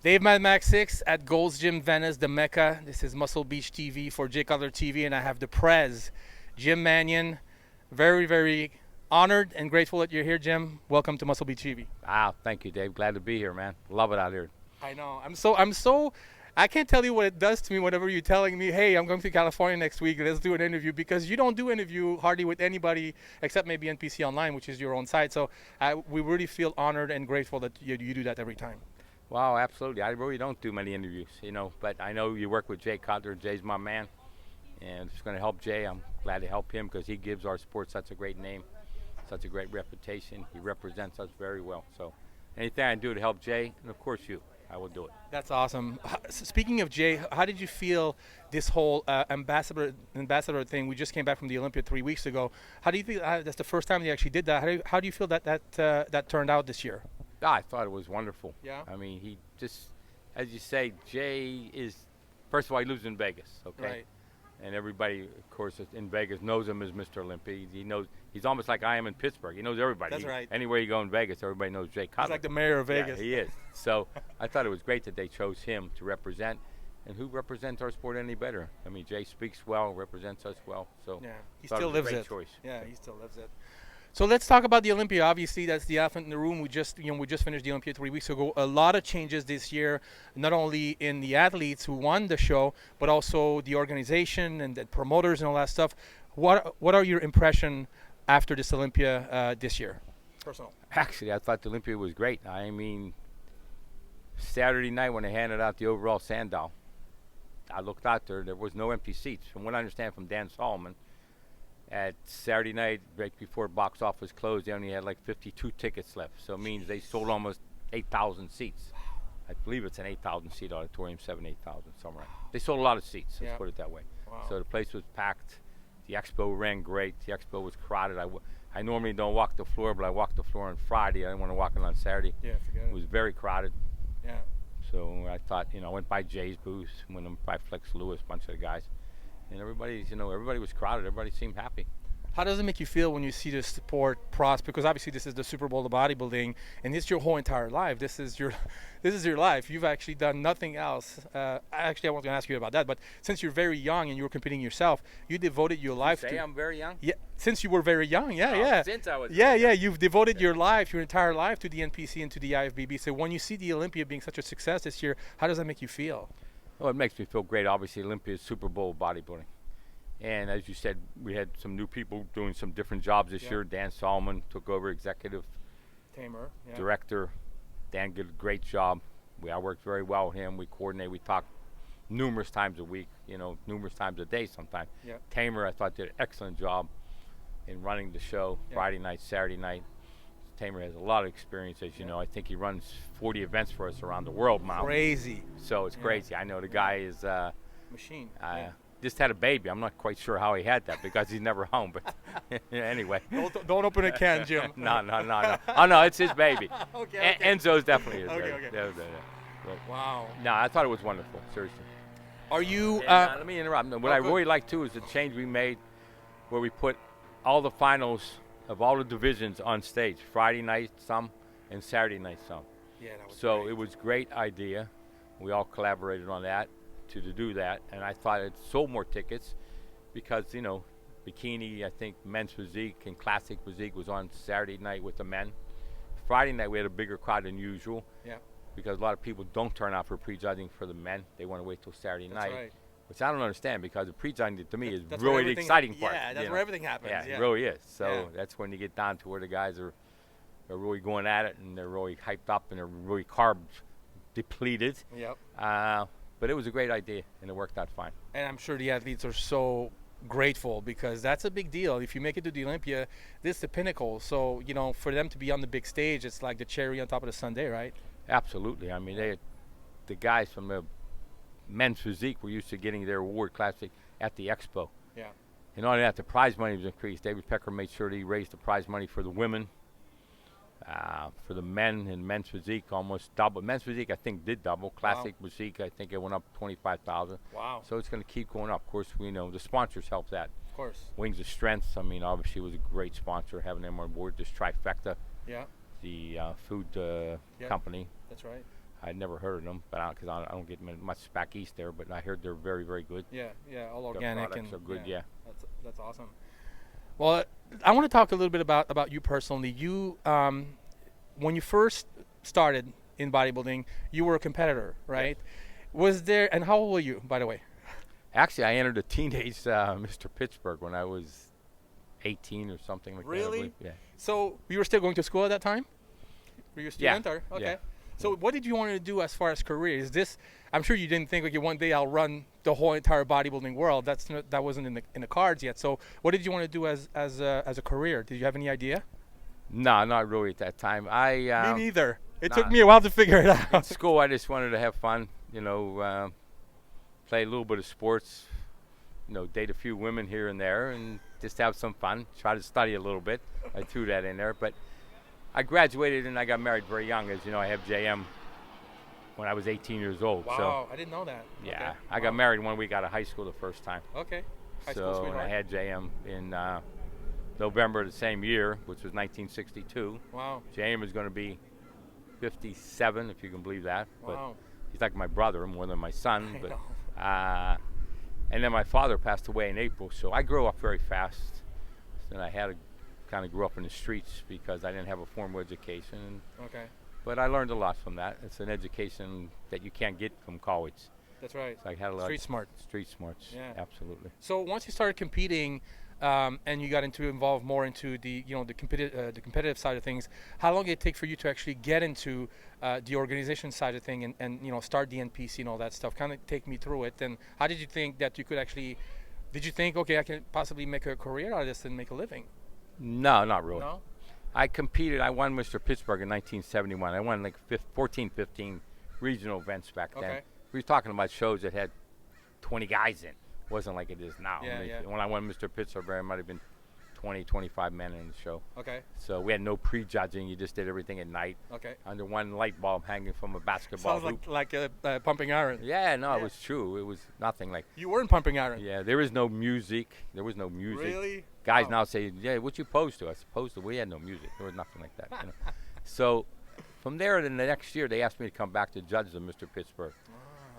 Dave Mad Max 6 at Gold's Gym Venice, the Mecca. This is Muscle Beach TV for Jay Cutler TV, and I have the Prez, Jim Manion. Very, very honored and grateful that you're here, Jim. Welcome to Muscle Beach TV. Thank you, Dave. Glad to be here, man. Love it out here. I know. I can't tell you what it does to me whenever you're telling me, hey, I'm going to California next week, let's do an interview, because you don't do interview hardly with anybody except maybe NPC Online, which is your own site. So we really feel honored and grateful that you do that every time. Wow, absolutely. I really don't do many interviews, but I know you work with Jay Cutler. Jay's my man, and it's going to help Jay. I'm glad to help him because he gives our sport such a great name, such a great reputation. He represents us very well. So anything I can do to help Jay, and of course you, I will do it. That's awesome. Speaking of Jay, how did you feel this whole ambassador thing? We just came back from the Olympia 3 weeks ago. How do you feel? That's the first time they actually did that. How do you feel that turned out this year? I thought it was wonderful. Yeah. I mean, he just, as you say, Jay is, first of all, he lives in Vegas, okay? Right. And everybody, of course, in Vegas knows him as Mr. Olympia. He knows, he's almost like I am in Pittsburgh. He knows everybody. That's right. Anywhere you go in Vegas, everybody knows Jay Cutler. He's like the mayor of Vegas. Yeah, he is. So I thought it was great that they chose him to represent. And who represents our sport any better? I mean, Jay speaks well, represents us well. So yeah, he thought still it was a lives great it. choice. Yeah, he still lives it. So let's talk about the Olympia. Obviously, that's the elephant in the room. We just finished the Olympia 3 weeks ago. A lot of changes this year, not only in the athletes who won the show, but also the organization and the promoters and all that stuff. What are your impression after this Olympia this year? Personal. Actually, I thought the Olympia was great. I mean, Saturday night when they handed out the overall Sandow, I looked out there. There was no empty seats. From what I understand from Dan Solomon, at Saturday night, right before box office closed, they only had like 52 tickets left. So it means they sold almost 8,000 seats. I believe it's an 8,000 seat auditorium, 8,000 somewhere. They sold a lot of seats, let's put it that way. Wow. So the place was packed. The expo ran great. The expo was crowded. I normally don't walk the floor, but I walked the floor on Friday. I didn't want to walk it on Saturday. Yeah, forget it. It was very crowded. Yeah. So I thought, I went by Jay's booth, went by Flex Lewis, a bunch of the guys. And everybody was crowded. Everybody seemed happy. How does it make you feel when you see the sport prosper? Because obviously this is the Super Bowl of bodybuilding, and it's your whole entire life. This is your life. You've actually done nothing else. Actually, I was going to ask you about that, but since you're very young and you were competing yourself, you devoted your life to. I'm very young. Yeah, since you were very young. Yeah. Since I was. Yeah. You've devoted your life, your entire life, to the NPC and to the IFBB. So when you see the Olympia being such a success this year, how does that make you feel? Well, it makes me feel great. Obviously, Olympia is Super Bowl of bodybuilding. And as you said, we had some new people doing some different jobs this year. Dan Solomon took over executive Tamer, director. Dan did a great job. I worked very well with him. We coordinated. We talked numerous times a week, numerous times a day sometimes. Yeah. Tamer, I thought, did an excellent job in running the show Friday night, Saturday night. Tamer has a lot of experience, as you know. I think he runs 40 events for us around the world now. Crazy. So it's crazy. I know the guy is machine. Just had a baby. I'm not quite sure how he had that because he's never home. But anyway. Don't open a can, Jim. No. Oh, no, it's his baby. Okay. Enzo's definitely his baby. Okay. Wow. No, I thought it was wonderful, seriously. Are you... let me interrupt. What I really like, too, is the change we made where we put all the finals of all the divisions on stage. Friday night some and Saturday night some. Yeah, that was So great. it was a great idea. We all collaborated on that. To do that, and I thought it sold more tickets because bikini, I think men's physique and classic physique was on Saturday night with the men. Friday night we had a bigger crowd than usual. Yeah. Because a lot of people don't turn out for prejudging for the men. They want to wait till Saturday night. Right. Which I don't understand because the prejudging to me is that's really the exciting part. Yeah, that's where everything happens. Yeah, it really is. So that's when you get down to where the guys are really going at it and they're really hyped up and they're really carb depleted. Yep. But it was a great idea, and it worked out fine. And I'm sure the athletes are so grateful because that's a big deal. If you make it to the Olympia, this is the pinnacle. So, for them to be on the big stage, it's like the cherry on top of the sundae, right? Absolutely. I mean, the guys from the men's physique were used to getting their award classic at the expo. Yeah. And on that, the prize money was increased. David Pecker made sure that he raised the prize money for the women. For the men in men's physique, almost double. Men's physique, I think, did double. Classic physique, I think it went up 25,000. Wow. So it's going to keep going up. Of course, we know the sponsors help that. Of course. Wings of Strength, I mean, obviously was a great sponsor, having them on board. This trifecta, Yeah. the food company. That's right. I'd never heard of them, but because I don't get much back east there. But I heard they're very, very good. Yeah, all Their organic products and are good. Yeah. that's awesome. Well, I want to talk a little bit about you personally. You, when you first started in bodybuilding, you were a competitor, right? Yes. Was there, and how old were you, by the way? Actually, I entered a teenage Mr. Pittsburgh when I was 18 or something like that. I Really? believe. Yeah. So you were still going to school at that time? Were you a student? Or? Okay. Yeah. So what did you want to do as far as career? Is this? I'm sure you didn't think, okay, one day I'll run the whole entire bodybuilding world. That wasn't in the cards yet. So what did you want to do as a career? Did you have any idea? No, not really at that time. Me neither. It nah. took me a while to figure it In out. school, I just wanted to have fun. Play a little bit of sports. Date a few women here and there, and just have some fun. Try to study a little bit. I threw that in there, but I graduated and I got married very young. As you know, I have JM when I was 18 years old. Wow, So I didn't know that. yeah, Okay. I got married 1 week out of high school the first time. Okay. High So school and sweetheart. I had JM in November of the same year, which was 1962. Wow. JM is going to be 57, if you can believe that. But Wow. he's like my brother more than my son. I But know. and then my father passed away in April, so I grew up very fast. And I had to kind of grow up in the streets because I didn't have a formal education. Okay. But I learned a lot from that. It's an education that you can't get from college. That's right. So I had a lot Street smart. Street smarts. Yeah. Absolutely. So once you started competing, and you got involved more into the competitive side of things, how long did it take for you to actually get into the organization side of thing and start the NPC and all that stuff? Kind of take me through it. And how did you think that you could actually? Did you think, okay, I can possibly make a career out of this and make a living? No, not really. No. I competed. I won Mr. Pittsburgh in 1971. I won like 14, 15 regional events back then. Okay. We were talking about shows that had 20 guys in. It wasn't like it is now. Yeah, yeah. When I won Mr. Pittsburgh, there might have been 20, 25 men in the show. Okay. So we had no prejudging. You just did everything at night Okay. under one light bulb hanging from a basketball Sounds hoop. like a pumping iron. Yeah, no, Yeah. it was true. It was nothing like. You weren't pumping iron. Yeah, there is no music. There was no music. Really? Guys Wow. now say, "Yeah, what you posed to?" I supposed to. We had no music. There was nothing like that. So, from there, then the next year, they asked me to come back to judge the Mr. Pittsburgh.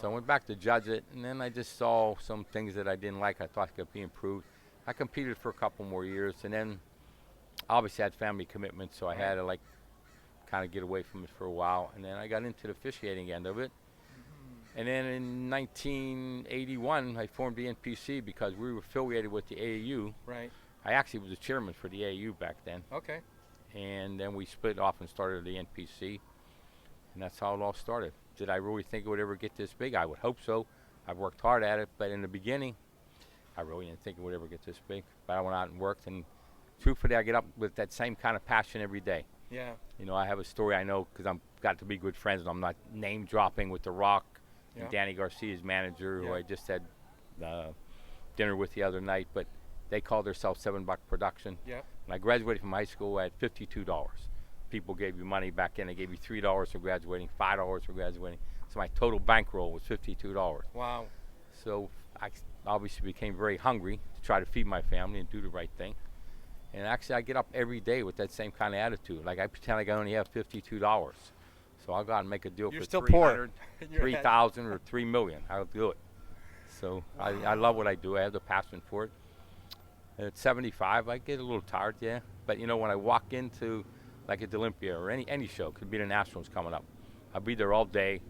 So I went back to judge it, and then I just saw some things that I didn't like. I thought could be improved. I competed for a couple more years, and then obviously I had family commitments, so I had to kind of get away from it for a while. And then I got into the officiating end of it. And then in 1981, I formed the NPC because we were affiliated with the AAU. Right. I actually was the chairman for the AAU back then. Okay. And then we split off and started the NPC. And that's how it all started. Did I really think it would ever get this big? I would hope so. I've worked hard at it, but in the beginning, I really didn't think it would ever get this big. But I went out and worked, and truthfully, I get up with that same kind of passion every day. Yeah. I have a story I know because I've got to be good friends, and I'm not name dropping with The Rock Yeah. and Danny Garcia's manager, who Yeah. I just had dinner with the other night. But they call themselves $7 Production. Yeah. When I graduated from high school, I had $52. People gave you money back then. They gave you $3 for graduating, $5 for graduating. So my total bankroll was $52. Wow. So I obviously became very hungry to try to feed my family and do the right thing. And actually, I get up every day with that same kind of attitude. Like I pretend like I only have $52. So I'll go out and make a deal You're for still poor. 300, in your head. 3,000 or 3 million. I'll do it. So I love what I do. I have the passion for it. At 75, I get a little tired, yeah. But when I walk into like at Olympia or any show, could be the Nationals coming up, I'll be there all day,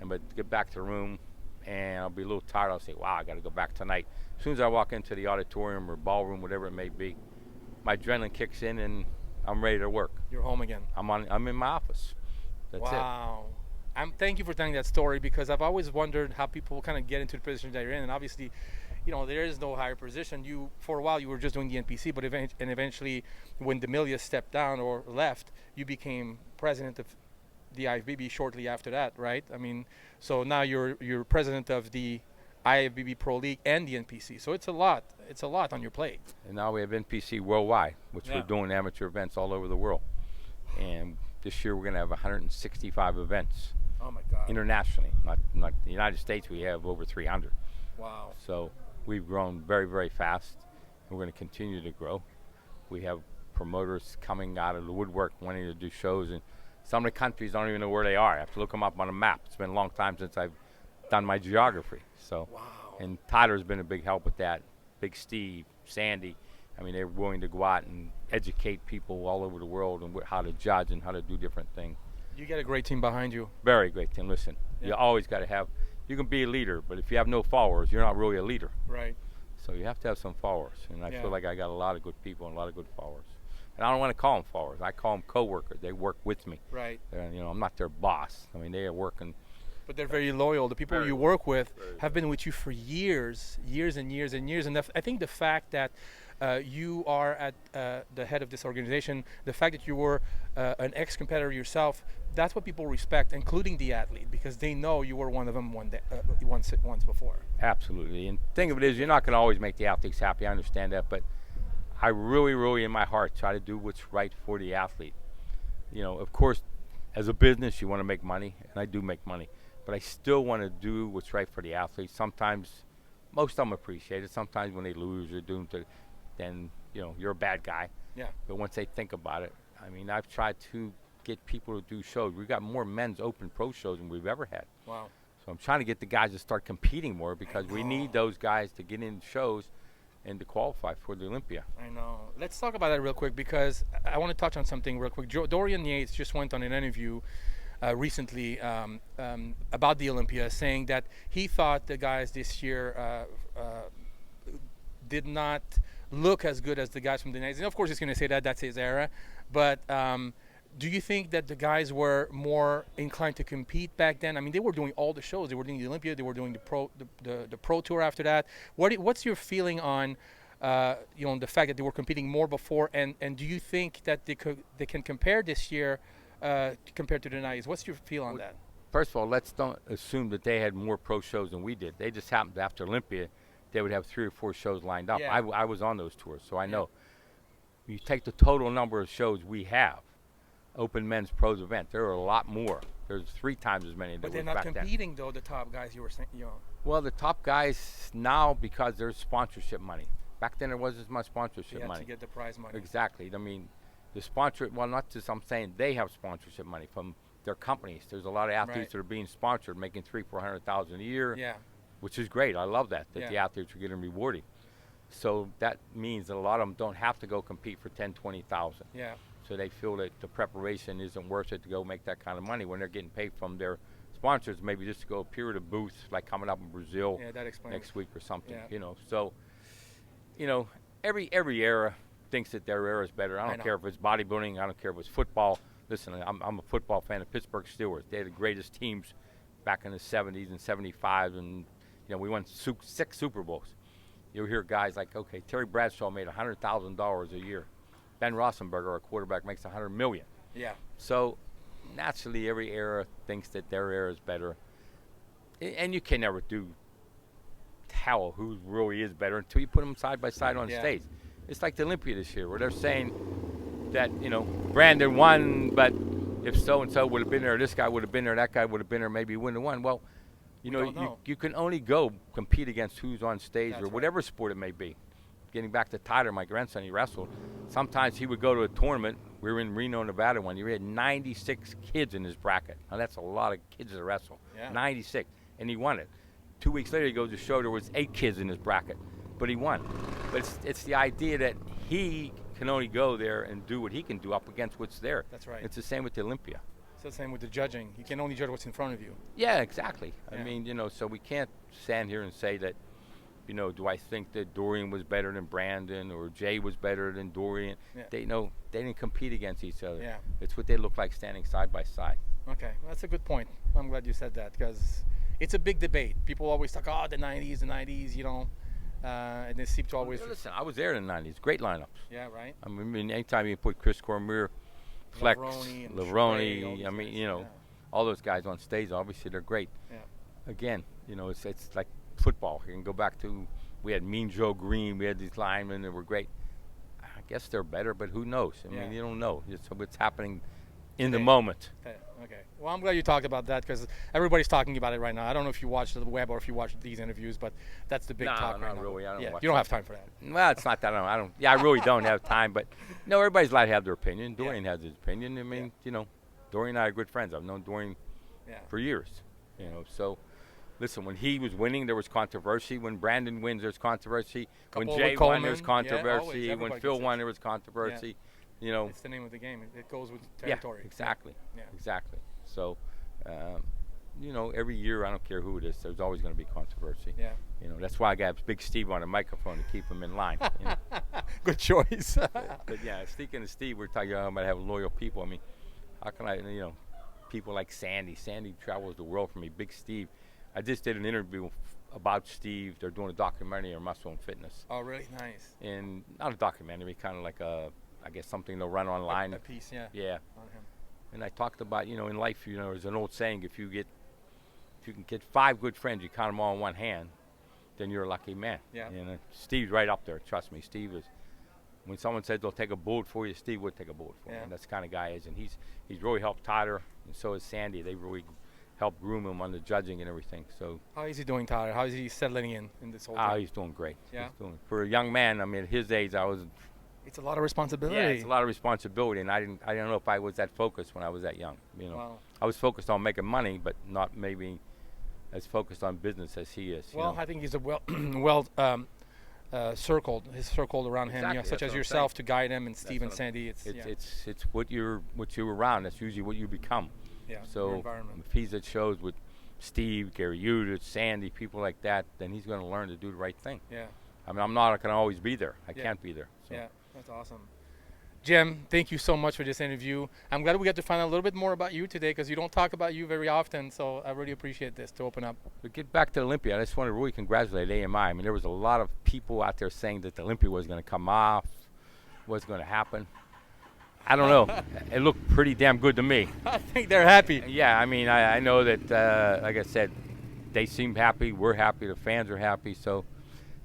but get back to the room, and I'll be a little tired. I'll say, wow, I got to go back tonight. As soon as I walk into the auditorium or ballroom, whatever it may be, my adrenaline kicks in, and I'm ready to work. You're home again. I'm in my office. That's it. Wow. Thank you for telling that story, because I've always wondered how people kind of get into the position that you're in. And obviously, there is no higher position. For a while, you were just doing the NPC, but eventually, when D'Amelio stepped down or left, you became president of the IFBB shortly after that, right? I mean, so now you're president of the IFBB Pro League and the NPC. So it's a lot. It's a lot on your plate. And now we have NPC worldwide, which Yeah. we're doing amateur events all over the world. And this year we're going to have 165 events Oh my God. internationally. Not the United States. We have over 300. Wow. So we've grown very, very fast. And we're going to continue to grow. We have promoters coming out of the woodwork wanting to do shows, and Some of the countries don't even know where they are. I have to look them up on a map. It's been a long time since I've done my geography. So, Wow. and Tyler's been a big help with that. Big Steve, Sandy. I mean, they're willing to go out and educate people all over the world and how to judge and how to do different things. You get a great team behind you. Very great team. Listen, you always got to have. You can be a leader, but if you have no followers, you're not really a leader. Right. So you have to have some followers, and I Yeah. feel like I got a lot of good people and a lot of good followers. And I don't want to call them followers. I call them coworkers. They work with me. Right. You know, I'm not their boss. I mean, they are working. But they're very loyal. The people Very you loyal. work with Very have been with you for years, years and years and years. And I think the fact that you are at the head of this organization, the fact that you were an ex-competitor yourself, that's what people respect, including the athlete, because they know you were one of them once before. Absolutely. And thing of it is, you're not going to always make the athletes happy. I understand that, but I really, really, in my heart, try to do what's right for the athlete. You know, of course, as a business, you want to make money, and I do make money, but I still want to do what's right for the athlete. Sometimes, most of them appreciate it. Sometimes when they lose or do, then you know you're a bad guy. Yeah. But once they think about it, I mean, I've tried to get people to do shows. We've got more men's open pro shows than we've ever had. Wow. So I'm trying to get the guys to start competing more because we need those guys to get in shows and to qualify for the Olympia. I know. Let's talk about that real quick because I want to touch on something real quick. Dorian Yates just went on an interview recently about the Olympia, saying that he thought the guys this year did not look as good as the guys from the 90s. And of course, he's going to say that that's his era. But do you think that the guys were more inclined to compete back then? I mean, they were doing all the shows. They were doing the Olympia. They were doing the Pro Tour after that. What's your feeling on the fact that they were competing more before? And do you think that they can compare this year compared to the 90s? What's your feel on that? First of all, let's don't assume that they had more pro shows than we did. They just happened after Olympia, they would have 3 or 4 shows lined up. Yeah. I was on those tours, so I know. You take the total number of shows we have, open men's pros event, there are a lot more. There's 3 times as many. But there they're was not back then. competing, though, the top guys you were saying. Well, the top guys now, because there's sponsorship money. Back then there wasn't as much sponsorship You have money. to get the prize money. Exactly. I mean, the sponsor, well, not just I'm saying they have sponsorship money from their companies. There's a lot of athletes Right. that are being sponsored, making $300,000-400,000 a year, Yeah. which is great. I love that Yeah. the athletes are getting rewarded. So that means that a lot of them don't have to go compete for 10, 20,000. Yeah. So they feel that the preparation isn't worth it to go make that kind of money when they're getting paid from their sponsors, maybe just to go appear at a booth like coming up in Brazil Yeah, that explains. next week or something. Yeah. You know, so every era thinks that their era is better. I don't know. care if it's bodybuilding. I don't care if it's football. Listen, I'm a football fan of Pittsburgh Steelers. They had the greatest teams back in the 70s and 75, and we won 6 Super Bowls. You hear guys like, okay, Terry Bradshaw made $100,000 a year. Ben Roethlisberger, our quarterback, makes $100 million. Yeah. So naturally, every era thinks that their era is better, and you can never tell who really is better until you put them side by side on stage. It's like the Olympia this year, where they're saying that Brandon won, but if so and so would have been there, this guy would have been there, that guy would have been there, maybe he wouldn't have won. Well, you can only go compete against who's on stage or whatever sport it may be. Getting back to Tyler, my grandson, he wrestled. Sometimes he would go to a tournament. We were in Reno, Nevada one year. He had 96 kids in his bracket. Now, that's a lot of kids to wrestle. Yeah. 96. And he won it. 2 weeks later, he goes to show there was 8 kids in his bracket. But he won. But it's the idea that he can only go there and do what he can do up against what's there. That's right. It's the same with the Olympia. It's the same with the judging. You can only judge what's in front of you. Yeah, exactly. Yeah. I mean, so we can't stand here and say that, do I think that Dorian was better than Brandon or Jay was better than Dorian? Yeah. They didn't compete against each other. Yeah. It's what they look like standing side by side. Okay, well, that's a good point. I'm glad you said that because it's a big debate. People always talk, the 90s, and they seem to always. Listen, I was there in the 90s. Great lineups. Yeah, right. I mean, anytime you put Chris Cormier, Flex, Lavroni, Lavroni, all these guys, all those guys on stage, obviously they're great. Yeah. Again, it's like football. You can go back to, we had Mean Joe Green, we had these linemen that were great. I guess they're better, but who knows? I mean, you don't know. It's what's happening in the moment. Okay. Well, I'm glad you talked about that because everybody's talking about it right now. I don't know if you watched the web or if you watched these interviews, but that's the big talk right now. Really. I don't watch you don't have time for that. Well, it's not that I don't. Yeah, I really don't have time. But no, everybody's allowed to have their opinion. Dorian has his opinion. I mean, Dorian and I are good friends. I've known Dorian for years. You know, so listen, when he was winning, there was controversy. When Brandon wins, there's controversy. When Jay won, there's controversy. When Phil won, there was controversy. You know, it's the name of the game. It goes with territory. Yeah, exactly. Yeah. Exactly. So, you know, every year, I don't care who it is, there's always going to be controversy. Yeah. You know, that's why I got Big Steve on the microphone to keep him in line. You know? Good choice. but yeah, speaking of Steve, we're talking about having loyal people. I mean, how can I, you know, people like Sandy. Sandy travels the world for me. Big Steve. I just did an interview about Steve. They're doing a documentary on muscle and fitness. Oh, really? Nice. And not a documentary, kind of like I guess something they'll run online. A piece, yeah. Yeah. On him. And I talked about, you know, in life, you know, there's an old saying: if you can get 5 good friends, you count them all in one hand, then you're a lucky man. Yeah. And Steve's right up there. Trust me, Steve is. When someone says they'll take a bullet for you, Steve would take a bullet for you. And that's the kind of guy he is. And he's really helped Tyler, and so is Sandy. They really helped groom him on the judging and everything. So how is he doing, Tyler? How is he settling in this whole thing? He's doing great. Yeah. For a young man, I mean, at his age, it's a lot of responsibility. Yeah, it's a lot of responsibility, and I didn't know if I was that focused when I was that young. You know, wow. I was focused on making money, but not maybe as focused on business as he is. Well, you know? I think he's a circled around him, you know, such as yourself to guide him, and Steve and Sandy. It's what you're around. That's usually what you become. Yeah. So if he's at shows with Steve, Gary Udich, Sandy, people like that, then he's going to learn to do the right thing. Yeah. I mean, I'm not going to always be there. I can't be there. So. Yeah, that's awesome. Jim, thank you so much for this interview. I'm glad we got to find out a little bit more about you today, because you don't talk about you very often, so I really appreciate this to open up. But get back to Olympia. I just want to really congratulate AMI. I mean, there was a lot of people out there saying that the Olympia was going to come off, what's going to happen. I don't know. It looked pretty damn good to me. I think they're happy. Yeah, I mean, I know that, like I said, they seem happy. We're happy. The fans are happy. So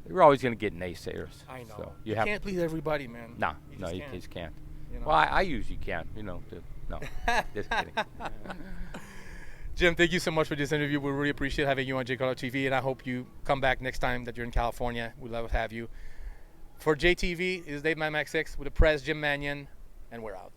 we're always going to get naysayers. I know. So you can't please everybody, man. No, you just can't. You know? Well, I usually can't, you know. No, just kidding. Jim, thank you so much for this interview. We really appreciate having you on JColor TV, and I hope you come back next time that you're in California. We'd love to have you. For JTV, this is Dave MaxX with the press, Jim Manion, and we're out.